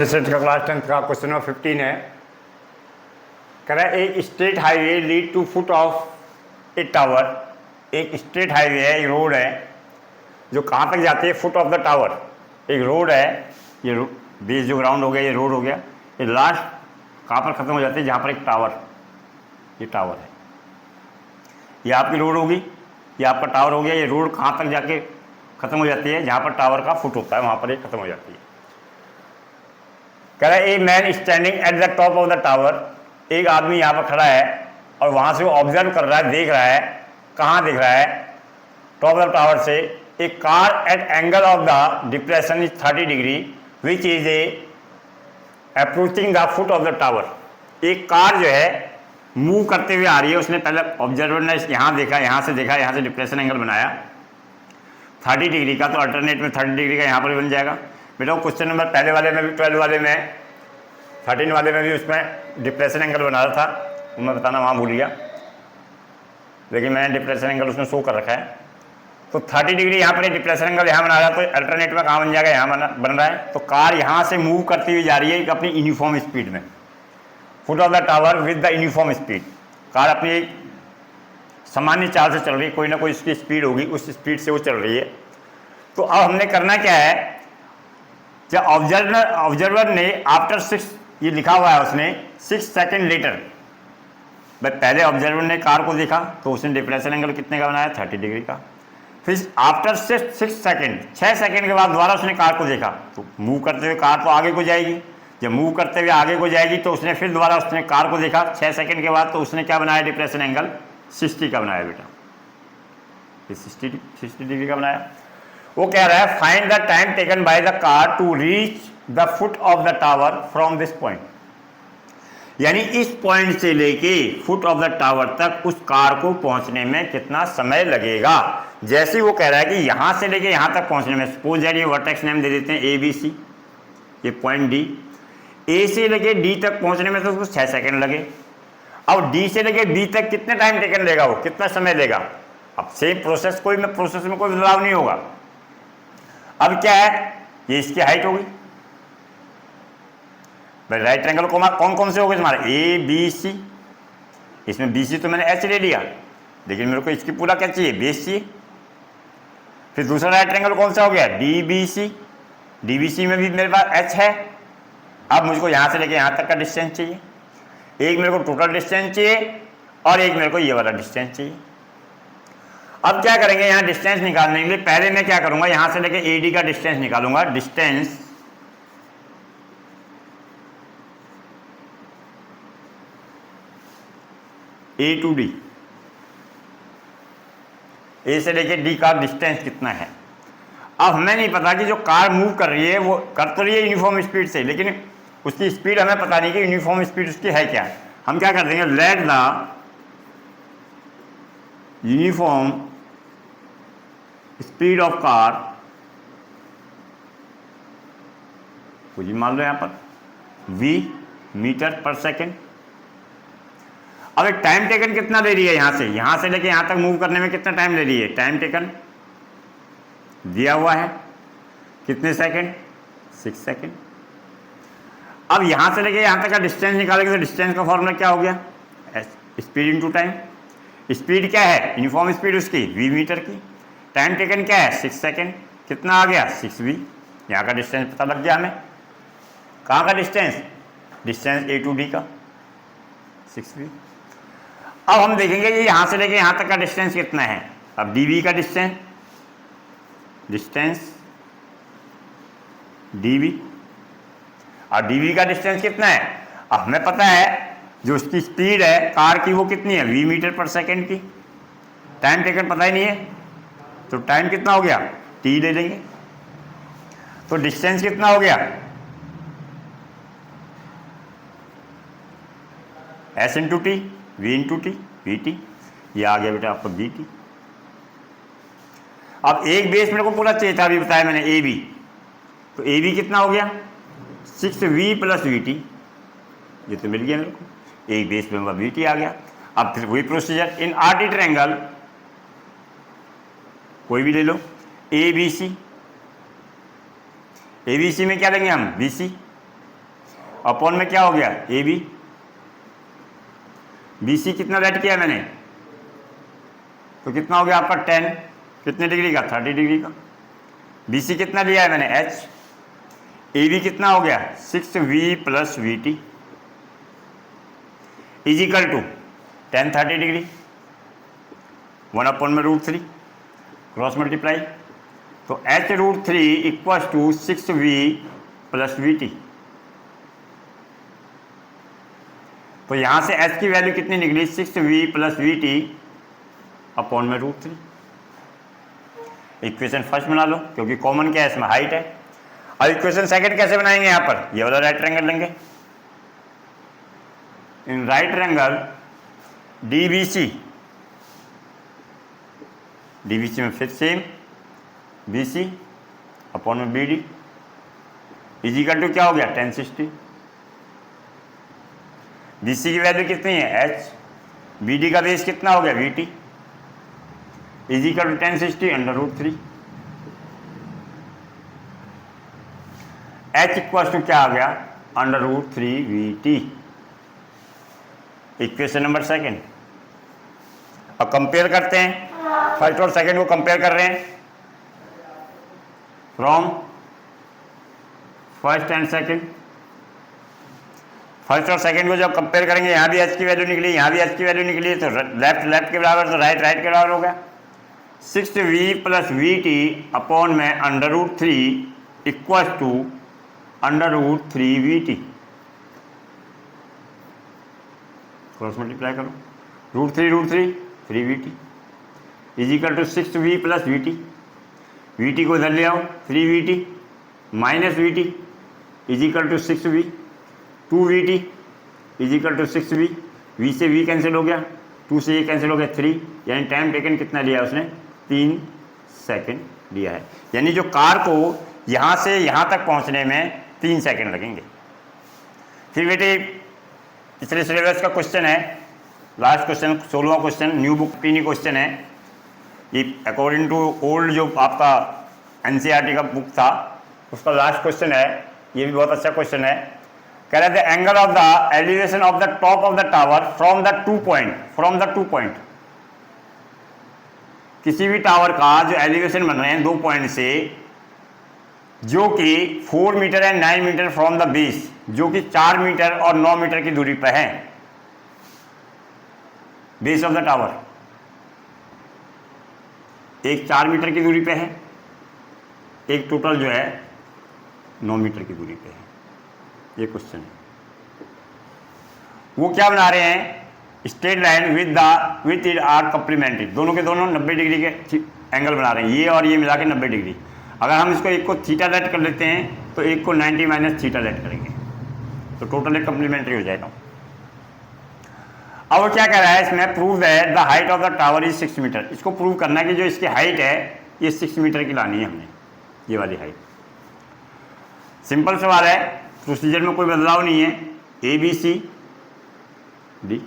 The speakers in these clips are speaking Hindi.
सेट का क्लास 10 का क्वेश्चन नंबर 15 है। कह रहा है एक straight highway lead to foot of a tower. एक स्ट्रेट हाईवे है, एक रोड है जो कहाँ तक जाती है? Foot of the tower. एक रोड है, ये बेस जो ग्राउंड हो गया, ये रोड हो गया, ये लास्ट कहाँ पर ख़त्म हो जाती है? जहाँ पर एक टावर, ये टावर है, ये आपकी रोड होगी, ये आपका टावर हो गया। ये रोड कहाँ तक जाके ख़त्म हो जाती है? जहाँ पर टावर का फुट होता है वहाँ पर ये ख़त्म हो जाती है। कह रहा है a man standing at the top of the tower. एक आदमी यहाँ पर खड़ा है और वहाँ से वो ऑब्जर्व कर रहा है, देख रहा है। कहाँ देख रहा है? टॉप ऑफ द टावर से। A car at angle of the depression is 30 degree which is a approaching the foot of the tower. एक कार जो है मूव करते हुए आ रही है। उसने पहले ऑब्जर्वर ने यहाँ देखा, यहाँ से देखा, यहाँ से डिप्रेशन एंगल बनाया 30 डिग्री का, तो अल्टरनेट में 30 डिग्री का यहाँ पर बन जाएगा। बेटा क्वेश्चन नंबर पहले वाले में भी, 12 वाले में, 13 वाले में भी उसमें डिप्रेशन एंगल बना रहा था, वो मैं बताना वहाँ भूल गया, लेकिन मैंने डिप्रेशन एंगल उसमें शो कर रखा है। तो 30 डिग्री यहाँ पर डिप्रेशन एंगल यहाँ बना रहा है, तो अल्टरनेट में कहाँ बन जाएगा? यहाँ बन रहा है। तो कार यहाँ से मूव करती हुई जा रही है अपनी यूनिफॉर्म स्पीड में, foot of the tower with the uniform speed. Car अपनी सामान्य चाल से चल रही है, कोई ना कोई इसकी स्पीड होगी, उस स्पीड से वो चल रही है। तो अब हमने करना क्या है? जब ऑब्जर्वर ने आफ्टर 6, ये लिखा हुआ है उसने 6 सेकेंड लेटर, भाई पहले ऑब्जर्वर ने कार को देखा तो उसने डिप्रेशन एंगल कितने का बनाया? 30 डिग्री का। फिर आफ्टर 6 सेकेंड, 6 सेकेंड के बाद दोबारा उसने कार को देखा, तो मूव करते हुए कार तो आगे को जाएगी। जब मूव करते हुए आगे को जाएगी तो उसने फिर दोबारा उसने कार को देखा 6 सेकेंड के बाद, तो उसने क्या बनाया? डिप्रेशन एंगल 60 का बनाया बेटा, 60 डिग्री का बनाया। वो कह रहा है find the time taken by the car to reach the foot of the tower from this point. यानी इस पॉइंट से लेके फुट ऑफ द टावर तक उस कार को पहुंचने में कितना समय लगेगा। जैसे वो कह रहा है कि यहां से लेके यहां तक पहुंचने में, सपोज दैट ये वर्टेक्स नेम दे देते हैं ए बी सी, ये पॉइंट डी, ए से लेके डी तक पहुंचने में तो उसको 6 सेकेंड लगे। अब डी से लेके बी तक कितने टाइम टेकन लेगा? वो कितना समय लेगा? अब सेम प्रोसेस, प्रोसेस में कोई बदलाव नहीं होगा। अब क्या है? ये इसकी हाइट होगी भाई। राइट एंगल को कौन कौन से हो गए तुम्हारे? A B C. इसमें बी सी तो मैंने एच ले लिया, लेकिन मेरे को इसकी पूरा क्या चाहिए? बेस चाहिए। फिर दूसरा राइट एंगल कौन सा हो गया? D B C. D B C में भी मेरे पास एच है। अब मुझको यहाँ से लेके यहाँ तक का डिस्टेंस चाहिए। एक मेरे को टोटल डिस्टेंस चाहिए और एक मेरे को ये वाला डिस्टेंस चाहिए। अब क्या करेंगे? यहाँ डिस्टेंस निकालने के लिए पहले मैं क्या करूंगा? यहाँ से लेके ए डी का डिस्टेंस निकालूंगा। डिस्टेंस ए टू डी, ए से लेके डी का डिस्टेंस कितना है। अब हमें नहीं पता कि जो कार मूव कर रही है वो कर तो रही है यूनिफॉर्म स्पीड से, लेकिन उसकी स्पीड हमें पता नहीं कि यूनिफॉर्म स्पीड उसकी है क्या। हम क्या कर देंगे? Let the uniform speed of car, कुछ मान लो यहां पर v मीटर पर सेकेंड। अब एक टाइम टेकन कितना ले रही है? यहां से लेके यहां तक मूव करने में कितना टाइम ले रही है? टाइम टेकन दिया हुआ है, कितने सेकेंड? 6 सेकेंड। अब यहां से लेके यहां तक का डिस्टेंस निकालेंगे तो डिस्टेंस का फॉर्मूला क्या हो गया? Speed into time. स्पीड क्या है? यूनिफॉर्म स्पीड उसकी v मीटर की। टाइम टेकन क्या है? 6 सेकेंड। कितना आ गया? 6v। यहाँ का डिस्टेंस पता लग गया हमें। कहाँ का distance? Distance A to D का 6v। अब हम देखेंगे कि यहाँ से लेके यहाँ तक का डिस्टेंस कितना है। अब dv का डिस्टेंस dv, और dv का डिस्टेंस कितना है? अब हमें पता है जो उसकी स्पीड है कार की वो कितनी है? v मीटर पर सेकेंड की। टाइम टेकन पता ही नहीं है, तो टाइम कितना हो गया? t ले लेंगे। तो डिस्टेंस कितना हो गया? s into T, v into T, V T. ये आ गया बेटा आपका वी टी। अब एक बेस मेरे को पूरा चाहिए था, अभी बताया मैंने ए बी, तो ए बी कितना हो गया? 6v plus V T. ये तो मिल गया मेरे को, एक बेस में वी टी आ गया। अब फिर वही प्रोसीजर इन आर्टी ट्रायंगल, कोई भी ले लो, ए बी सी। ए बी सी में क्या लेंगे हम? B C. अपॉन में क्या हो गया ए बी, बी सी कितना लेट किया मैंने, तो कितना हो गया आपका 10, कितने डिग्री का 30 डिग्री का। बी सी कितना लिया है मैंने एच, ए बी कितना हो गया 6v plus V T equal to 10 30 degree 1/√3 cross multiply, तो h√3 equal to 6v plus V T. तो यहां से h की वैल्यू कितनी निकली 6v plus V T upon में √3। इक्वेशन फर्स्ट बना लो क्योंकि कॉमन क्या है इसमें हाइट है। अब इक्वेशन सेकंड कैसे बनाएंगे, यहां पर ये वाला राइट ट्रायंगल लेंगे, इन राइट ट्रायंगल डीबीसी, डीबीसी में फिर सेम बीसी अपॉन में बीडी इजिकल टू क्या हो गया 1060। बीसी की वैल्यू कितनी है एच, बीडी का बेस कितना हो गया VT equal to 1060 √3। H equal to क्या आ गया √3 वीटी। Equation number second. अब कंपेयर करते हैं, फर्स्ट और सेकंड को कंपेयर कर रहे हैं from first and second. First और सेकंड को जब कंपेयर करेंगे, यहां भी एच की वैल्यू निकली, यहां भी एच की वैल्यू निकली, तो लेफ्ट लेफ्ट के बराबर तो राइट राइट के बराबर हो गया 6v plus V T upon में √3 equal to √3 V T. Cross multiply करो, √3 3 V T equal to 6v plus V T, V T को इधर ले आओ 3 V T minus V T equal to 6v, 2 V T equal to 6v, v से v कैंसिल हो गया, 2 से ये कैंसिल हो गया 3, यानी टाइम टेकन कितना लिया उसने 3 सेकंड लिया है। यानी जो कार को यहाँ से यहाँ तक पहुँचने में 3 सेकंड लगेंगे। फिर बेटे पिछले सिलेबस का क्वेश्चन है, लास्ट क्वेश्चन 16वां क्वेश्चन, न्यू बुक पीनी क्वेश्चन है ये, अकॉर्डिंग टू ओल्ड जो आपका एनसीईआरटी का बुक था उसका लास्ट क्वेश्चन है। ये भी बहुत अच्छा क्वेश्चन है। कह रहे थे angle of the elevation of the top of the tower from the two point, किसी भी टावर का जो एलिवेशन बन रहे हैं 2 पॉइंट से, जो कि 4 metre and 9 metre from the base, जो कि 4 मीटर और 9 मीटर की दूरी पर है बेस ऑफ द टावर। एक 4 मीटर की दूरी पे है, एक टोटल जो है 9 मीटर की दूरी पे है। ये क्वेश्चन है, वो क्या बना रहे हैं straight line with it are complementary, दोनों के दोनों 90 डिग्री के एंगल बना रहे हैं, ये और ये मिला के 90 डिग्री। अगर हम इसको एक को थीटा लेट कर लेते हैं तो एक को 90 माइनस थीटा लेट करेंगे तो टोटल एक कम्प्लीमेंट्री हो जाएगा। अब वो क्या कह रहा है इसमें, prove that the height of the tower is 6 metre. इसको प्रूव करना है कि जो इसकी हाइट है ये 6 मीटर की लानी है हमने, ये वाली हाइट। सिंपल सवाल है, प्रोसीजर में कोई बदलाव नहीं है, ए बी सी डी।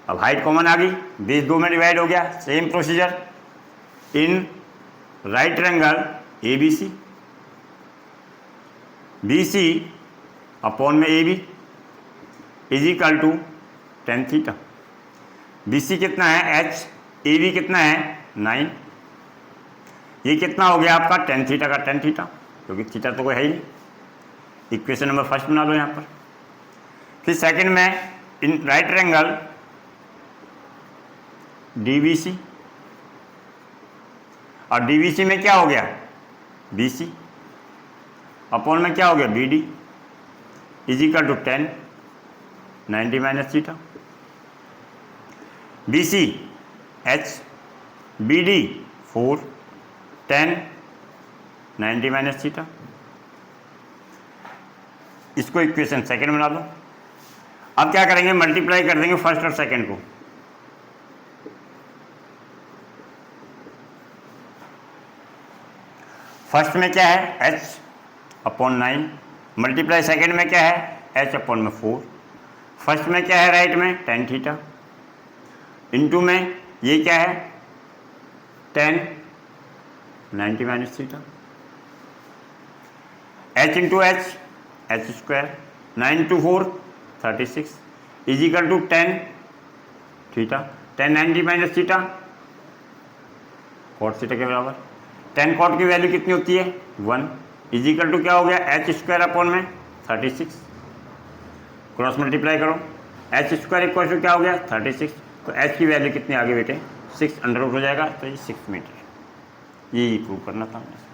अब हाइट कॉमन आ गई, बेस 2 में डिवाइड हो गया, same procedure in right triangle A B C upon में A B is equal to 10 theta. B C कितना है एच, ए बी कितना है 9, ये कितना हो गया आपका 10 थीटा का 10 थीटा, क्योंकि थीटा तो कोई है ही नहीं। इक्वेशन नंबर फर्स्ट बना लो यहाँ पर। फिर सेकंड में इन राइट ट्रायंगल डीबीसी, और डीबीसी में क्या हो गया बीसी अपॉन में क्या हो गया BD is equal to 10 90 minus theta. BC H, BD 4 10 90 minus theta. इसको इक्वेशन सेकंड बना दो। अब क्या करेंगे, मल्टीप्लाई कर देंगे फर्स्ट और सेकंड को। फर्स्ट में क्या है h अपॉन 9 मल्टीप्लाई सेकेंड में क्या है h अपॉन में 4। फर्स्ट में क्या है राइट में 10 थीटा, इनटू में ये क्या है 10 90 minus theta. h into H H square 9 into 4 36 is equal to 10 theta 10 90 minus theta cot theta के बराबर 10 कॉट की वैल्यू कितनी होती है 1 इज इक्वल टू क्या हो गया एच स्क्वायर अपॉन में 36 क्रॉस मल्टीप्लाई करो एच स्क्वायर इक्वल टू क्या हो गया 36 तो एच की वैल्यू कितनी आगे बेटे 6 अंडर रूट हो जाएगा तो ये 6 मीटर यही प्रूव करना था हमें।